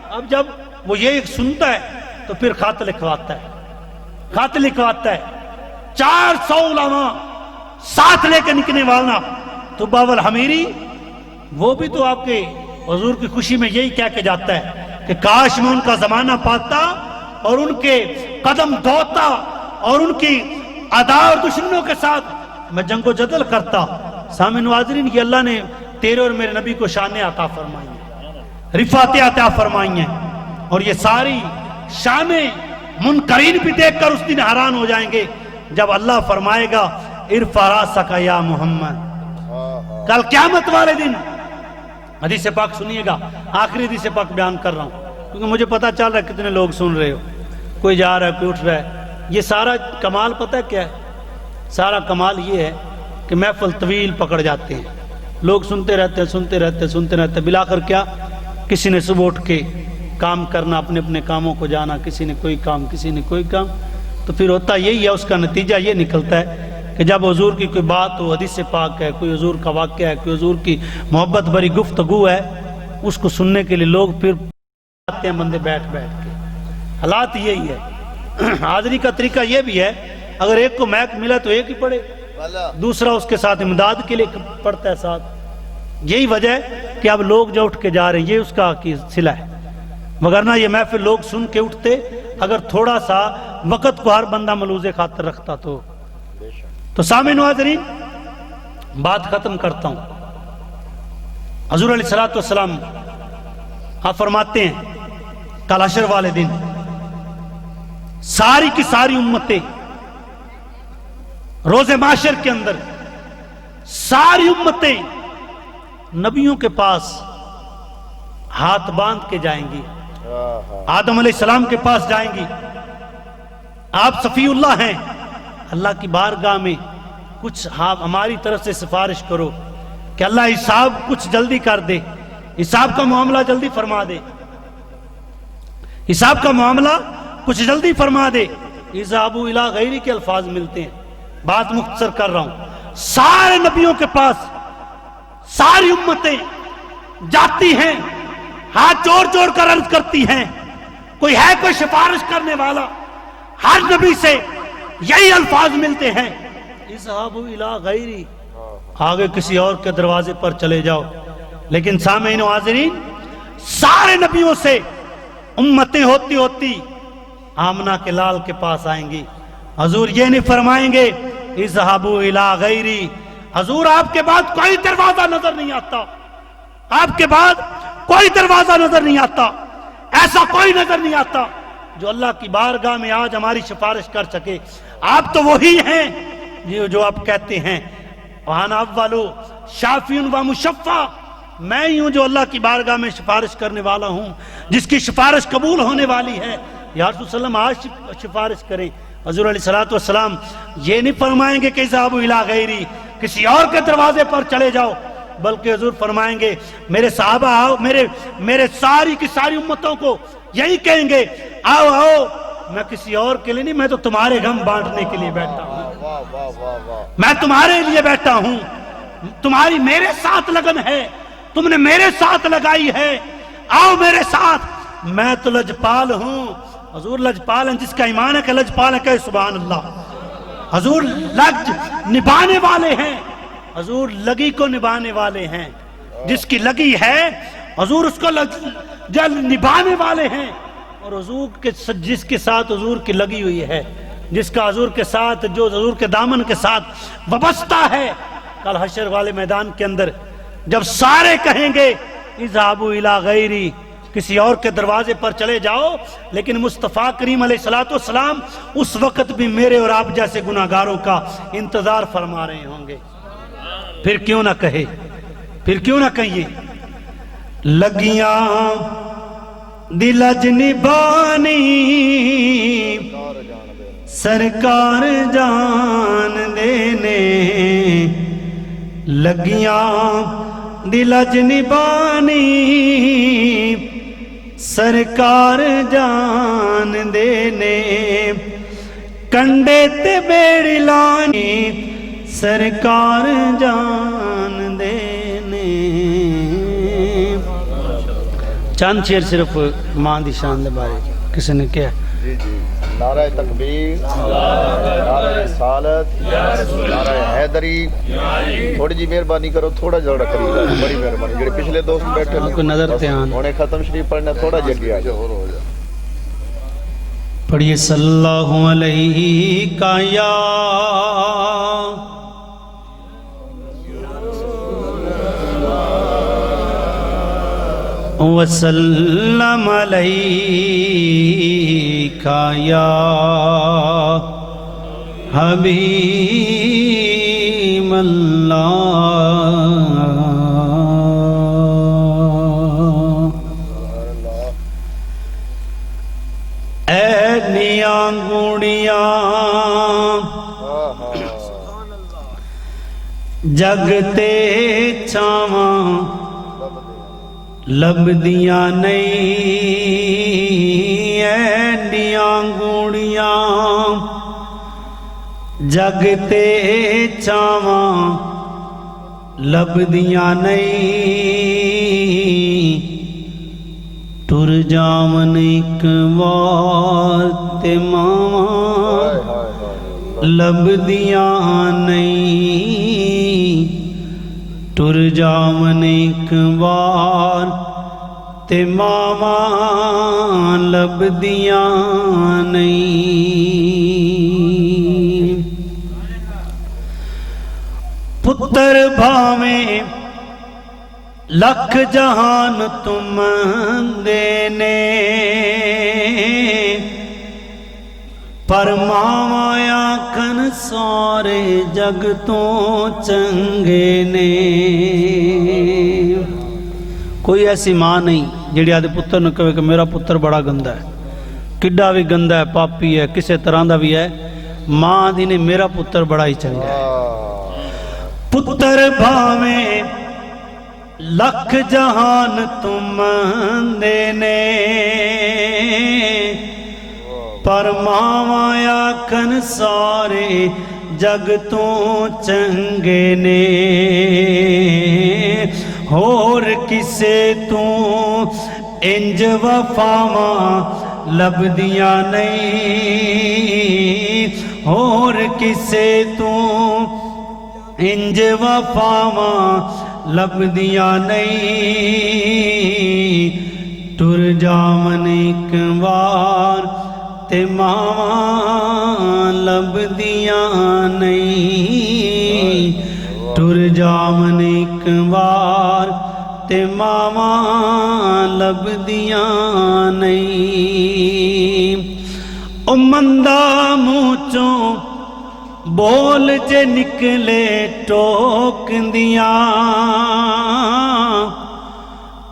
اب جب وہ یہ سنتا ہے تو پھر خط لکھواتا ہے، 400 علماء ساتھ لے کے نکلنے والا طباء الحمیری، وہ بھی تو آپ کے حضور کی خوشی میں یہی کہہ کے جاتا ہے کہ کاش میں ان کا زمانہ پاتا اور ان کے قدم دھوتا اور ان کی اعداء اور دشمنوں کے ساتھ میں جنگ و جدل کرتا. سامعین ناظرین، یہ اللہ نے تیرے اور میرے نبی کو شان عطا فرمائی ہیں، رفعت عطا فرمائی ہیں. اور یہ ساری شانیں منکرین بھی دیکھ کر اس دن حیران ہو جائیں گے جب اللہ فرمائے گا ارفع راسک یا محمد. کل قیامت والے دن حدیث پاک سنیے گا، آخری حدیث پاک بیان کر رہا ہوں کیونکہ مجھے پتا چل رہا ہے کتنے لوگ سن رہے ہو. کوئی جا رہا ہے کوئی اٹھ رہا ہے. یہ سارا کمال پتہ ہے کیا ہے؟ سارا کمال یہ ہے کہ محفل طویل پکڑ جاتے ہیں, لوگ سنتے رہتے ہیں سنتے رہتے ہیں سنتے رہتے ہیں, بلاخر کیا کسی نے صبح اٹھ کے کام کرنا, اپنے اپنے کاموں کو جانا, کسی نے کوئی کام کسی نے کوئی کام. تو پھر ہوتا یہی ہے, اس کا نتیجہ یہ نکلتا ہے کہ جب حضور کی کوئی بات ہو, حدیث پاک ہے, کوئی حضور کا واقعہ ہے, کوئی حضور کی محبت بھری گفتگو ہے, اس کو سننے کے لیے لوگ پھر آتے ہیں بندے بیٹھ بیٹھ کے. حالات یہی ہے. حاضری کا طریقہ یہ بھی ہے, اگر ایک کو میک ملا تو ایک ہی پڑھے, دوسرا اس کے ساتھ امداد کے لیے پڑھتا ہے ساتھ. یہی وجہ ہے کہ اب لوگ جو اٹھ کے جا رہے ہیں یہ اس کا صلہ ہے, وگرنہ یہ محفل لوگ سن کے اٹھتے اگر تھوڑا سا وقت کو ہر بندہ ملوز خاطر رکھتا تو. سامعین و حاضرین, بات ختم کرتا ہوں. حضور علیہ الصلوۃ والسلام آپ فرماتے ہیں کل حشر والے دن ساری کی ساری امتیں روز معاشر کے اندر ساری امتیں نبیوں کے پاس ہاتھ باندھ کے جائیں گی. آدم علیہ السلام کے پاس جائیں گی, آپ صفی اللہ ہیں, اللہ کی بارگاہ میں کچھ ہماری طرف سے سفارش کرو کہ اللہ حساب کچھ جلدی کر دے, حساب کا معاملہ جلدی فرما دے, حساب کا معاملہ کچھ جلدی فرما دے. اذهبوا الی غیری کے الفاظ ملتے ہیں, بات مختصر کر رہا ہوں. سارے نبیوں کے پاس ساری امتیں جاتی ہیں, ہاتھ جوڑ جوڑ کر عرض کرتی ہیں کوئی ہے کوئی سفارش کرنے والا. ہر نبی سے یہی الفاظ ملتے ہیں اذهبوا الی غیری, آگے کسی اور کے دروازے پر چلے جاؤ. لیکن سامعین و حاضرین, سارے نبیوں سے امتیں ہوتی ہوتی آمنہ کے لال کے پاس آئیں گی. حضور یہ نہیں فرمائیں گے اذهبوا الی غیری, حضور آپ کے بعد کوئی دروازہ نظر نہیں آتا, آپ کے بعد کوئی دروازہ نظر نہیں آتا, ایسا کوئی نظر نہیں آتا جو اللہ کی بارگاہ میں آج ہماری سفارش کر سکے. آپ تو وہی ہیں جو آپ کہتے ہیں وَأَنَا أَوَّلُ شَافِعٌ وَمُشَفَّعٌ, میں ہی ہوں جو اللہ کی بارگاہ میں سفارش کرنے والا ہوں, جس کی سفارش قبول ہونے والی ہے. یا رسول صلی اللہ علیہ وسلم آج سفارش کریں. حضور علیہ الصلوۃ والسلام یہ نہیں فرمائیں گے کہ اذهبوا الی غیری, کسی اور کے دروازے پر چلے جاؤ, بلکہ حضور فرمائیں گے میرے صحابہ آؤ, میرے ساری کی ساری امتوں کو یہی کہیں گے آؤ آؤ, میں کسی اور کے لیے نہیں, میں تو تمہارے غم بانٹنے کے لیے بیٹھا ہوں, میں تمہارے لیے بیٹھا ہوں, تمہاری میرے ساتھ لگن ہے, تم نے میرے ساتھ لگائی ہے, آؤ میرے ساتھ, میں تو لجپال ہوں. حضور لجپال ہیں, جس کا ایمان ہے کہ لجپال ہے کہ سبحان اللہ. حضور لج نبھانے والے ہیں, حضور لگی کو نبھانے والے ہیں, جس کی لگی ہے حضور اس کو جل نبھانے والے ہیں. اور حضور کے جس کے ساتھ حضور کی لگی ہوئی ہے, جس کا حضور کے ساتھ, جو حضور کے دامن کے ساتھ وابستہ ہے, کل حشر والے میدان کے اندر جب سارے کہیں گے اذهبوا الی غیری, کسی اور کے دروازے پر چلے جاؤ, لیکن مصطفیٰ کریم علیہ الصلوۃ والسلام اس وقت بھی میرے اور آپ جیسے گناہگاروں کا انتظار فرما رہے ہوں گے. پھر کیوں نہ کہے, پھر کیوں نہ کہیے لگیاں دل اجنبانی سرکار جان دینے, لگیاں دل اجنبانی سرکار جان دینے, کنڈے تے بیڑی لانی سرکار جان دینے. چند شیر صرف ماں دی شان دے بارے کسی نے کیا؟ جی جی, نعرہ تکبیر, نعرہ رسالت, نعرہ حیدری. تھوڑی جی مہربانی کرو, تھوڑا جوڑا قریب ہے, بڑی مہربانی. جڑے پچھلے دوست بیٹھے کوئی نظر دھیان انہیں ختم شریف پڑھنا, تھوڑا جلدی آ جاؤ. پڑھیے صلی اللہ علیہ کا یا وسلم علیک یا حبیب اللہ. اے ਜਗ ਤੇ ਛਾਵਾਂ ਲੱਭਦੀਆਂ ਨਹੀਂ ਐਂਡੀਆਂ ਗੂੜੀਆਂ ਜਗ ਤੇ ਛਾਵਾਂ ਲੱਭਦੀਆਂ ਨਹੀਂ ਟੁਰ ਜਾਵਨ ਇੱਕ ਵਾਰ ਤੇ ਮਾਵਾਂ ਲੱਭਦੀਆਂ ਨਹੀਂ ਟੁਰ ਜਾਵਨ ਇੱਕ ਵਾਰ ਤੇ ਮਾਵਾਂ ਲੱਭਦੀਆਂ ਨਹੀਂ ਪੁੱਤਰ ਭਾਵੇਂ ਲੱਖ ਜਹਾਨ ਤੁਮ ਦੇ ਨੇ ਪਰ ਮਾਵਾਂ ਆਖਣ ਸਾਰੇ ਜਗ ਤੋਂ ਚੰਗੇ ਨੇ ਕੋਈ ਐਸੀ ਮਾਂ ਨਹੀਂ ਜਿਹੜੀ ਆਦੇ ਪੁੱਤਰ ਨੂੰ ਕਹੇ ਕਿ ਮੇਰਾ ਪੁੱਤਰ ਬੜਾ ਗੰਦਾ ਹੈ ਕਿੱਡਾ ਵੀ ਗੰਦਾ ਹੈ ਪਾਪੀ ਹੈ ਕਿਸੇ ਤਰ੍ਹਾਂ ਦਾ ਵੀ ਹੈ ਮਾਂ ਦੀ ਨੇ ਮੇਰਾ ਪੁੱਤਰ ਬੜਾ ਹੀ ਚੰਗਾ ਹੈ ਪੁੱਤਰ ਭਾਵੇਂ ਲੱਖ ਜਹਾਨ ਤੁਮ ਦੇ ਨੇ ਪਰ ਮਾਵਾਂ ਆਖਣ ਸਾਰੇ ਜਗ ਤੋਂ ਚੰਗੇ ਨੇ ਹੋਰ ਕਿਸੇ ਤੂੰ ਇੰਜ ਵਫਾਵਾਂ ਲੱਭਦੀਆਂ ਨਹੀਂ ਹੋਰ ਕਿਸੇ ਤੂੰ ਇੰਜ ਵਫਾਵਾਂ ਲੱਭਦੀਆਂ ਨਹੀਂ ਟੁਰ ਜਾਵਨ ਇੱਕ ਵਾਰ ਤੇ ਮਾਵਾਂ ਲੱਭਦੀਆਂ ਨਹੀਂ ਟੁਰ ਜਾਵਨ ਇੱਕ ਵਾਰ ਤੇ ਮਾਵਾਂ ਲੱਭਦੀਆਂ ਨਹੀਂ ਉਹ ਮੰਦਾ ਮੂੰਹ ਚੋਂ ਬੋਲ ਜੇ ਨਿਕਲੇ ਟੋਕਦੀਆਂ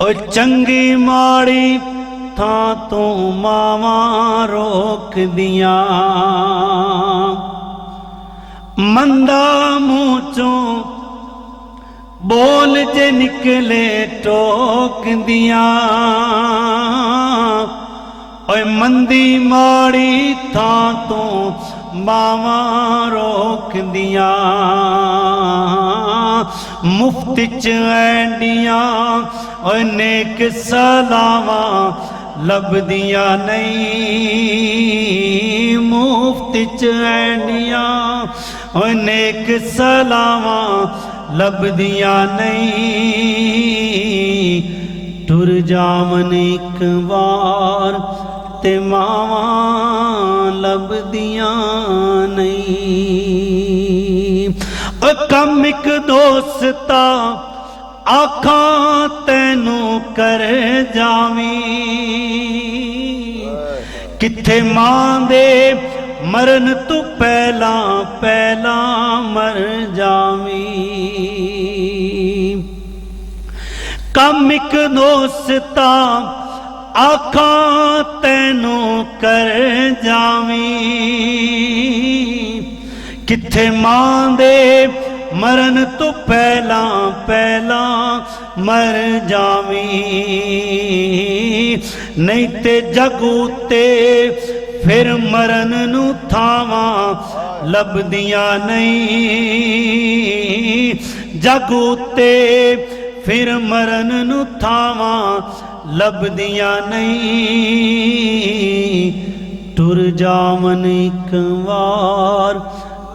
ਓ ਚੰਗੀ ਮਾੜੀ ਥਾਂ ਤੋਂ ਮਾਵਾਂ ਰੋਕਦੀਆਂ ਮੰਦਾ ਮੂੰਹ ਚੋਂ ਬੋਲ ਜੇ ਨਿਕਲੇ ਟੋਕਦੀਆਂ ਓਏ ਮੰਦੀ ਮਾੜੀ ਥਾਂ ਤੋਂ ਮਾਵਾਂ ਰੋਕਦੀਆਂ ਮੁਫਤ ਚ ਐਂਡੀਆਂ ਓਏ ਨੇਕ ਸਲਾਵਾਂ ਲੱਭਦੀਆਂ ਨਹੀਂ ਮੁਫਤ ਚ ਐਂਡੀਆਂ ਓਏ ਨੇਕ ਸਲਾਵਾਂ ਲੱਭਦੀਆਂ ਨਹੀਂ ਟੁਰ ਜਾਵਨ ਇੱਕ ਵਾਰ ਤੇ ਮਾਵਾਂ ਲੱਭਦੀਆਂ ਨਹੀਂ ਓ ਕੰਮ ਇੱਕ ਦੋਸਤਾ ਆਖਾਂ ਤੈਨੂੰ ਕਰ ਜਾਵੀਂ ਕਿੱਥੇ ਮਾਂ ਦੇ ਮਰਨ ਤੋਂ ਪਹਿਲਾਂ ਮਰ ਜਾਵੀਂ ਕੰਮ ਇੱਕ ਦੋਸਤਾ ਆਖਾਂ ਤੈਨੂੰ ਕਰ ਜਾਵੀਂ ਕਿੱਥੇ ਮਾਂ ਦੇ ਮਰਨ ਤੋਂ ਪਹਿਲਾਂ ਮਰ ਜਾਵੀਂ ਨਹੀਂ ਤੇ ਜਗ ਉੱਤੇ ਫਿਰ ਮਰਨ ਨੂੰ ਥਾਵਾਂ ਲੱਭਦੀਆਂ ਨਹੀਂ ਜਗ ਉੱਤੇ ਫਿਰ ਮਰਨ ਨੂੰ ਥਾਵਾਂ ਲੱਭਦੀਆਂ ਨਹੀਂ ਟੁਰ ਜਾਵਨ ਇੱਕ ਵਾਰ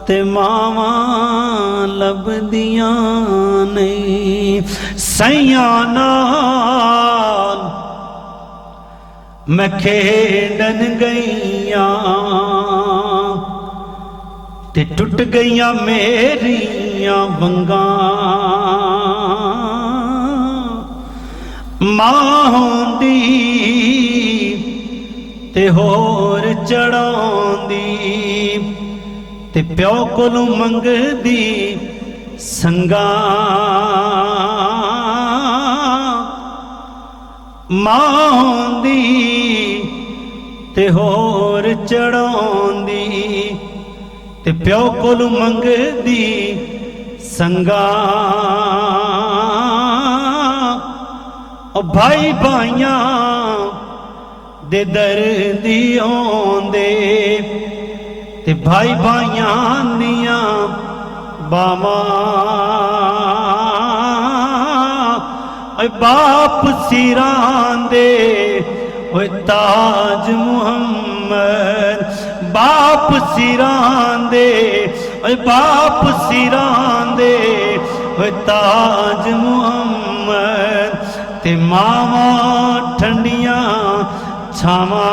ਤੇ ਮਾਵਾਂ ਲੱਭਦੀਆਂ ਨਹੀਂ ਸਈਆਂ ਨਾਲ ਮੈਂ ਖੇਡਣ ਗਈਆਂ ਤੇ ਟੁੱਟ ਗਈਆਂ ਮੇਰੀਆਂ ਵੰਗਾਂ ਮਾਂ ਹੁੰਦੀ ਤੇ ਹੋਰ ਚੜਾਉਂਦੀ ਤੇ ਪਿਓ ਕੋਲੋਂ ਮੰਗਦੀ ਸੰਗਾ ਮਾਂ ਹੁੰਦੀ ਤੇ ਹੋਰ ਚੜਾਉਂਦੀ ਤੇ ਪਿਓ ਕੋਲੋਂ ਮੰਗਦੀ ਸੰਗਾ ਉਹ ਭਾਈ ਭਾਈਆਂ ਦੇ ਦਰਦੀ ਆਉਂਦੇ ਤੇ ਭਾਈ ਭਾਈਆਂ ਦੀਆਂ ਬਾਵਾਂ ਓਏ ਬਾਪ ਸਿਰਾਂ ਦੇ ਓਏ ਤਾਜ ਮੁਹੰਮਦ ਬਾਪ ਸਿਰਾਂ ਦੇ ਓਏ ਬਾਪ ਸਿਰਾਂ ਦੇ ਓਏ ਤਾਜ ਮੁਹੰਮਦ ਤੇ ਮਾਵਾਂ ਠੰਡੀਆਂ ਛਾਵਾਂ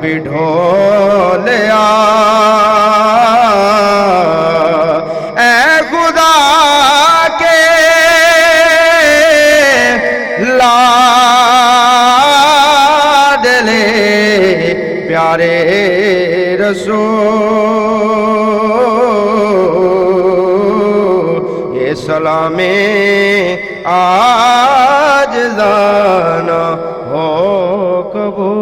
بھی ڈھولیا اے خدا کے لاڈلے پیارے رسول یہ سلام آج زانا ہو قبول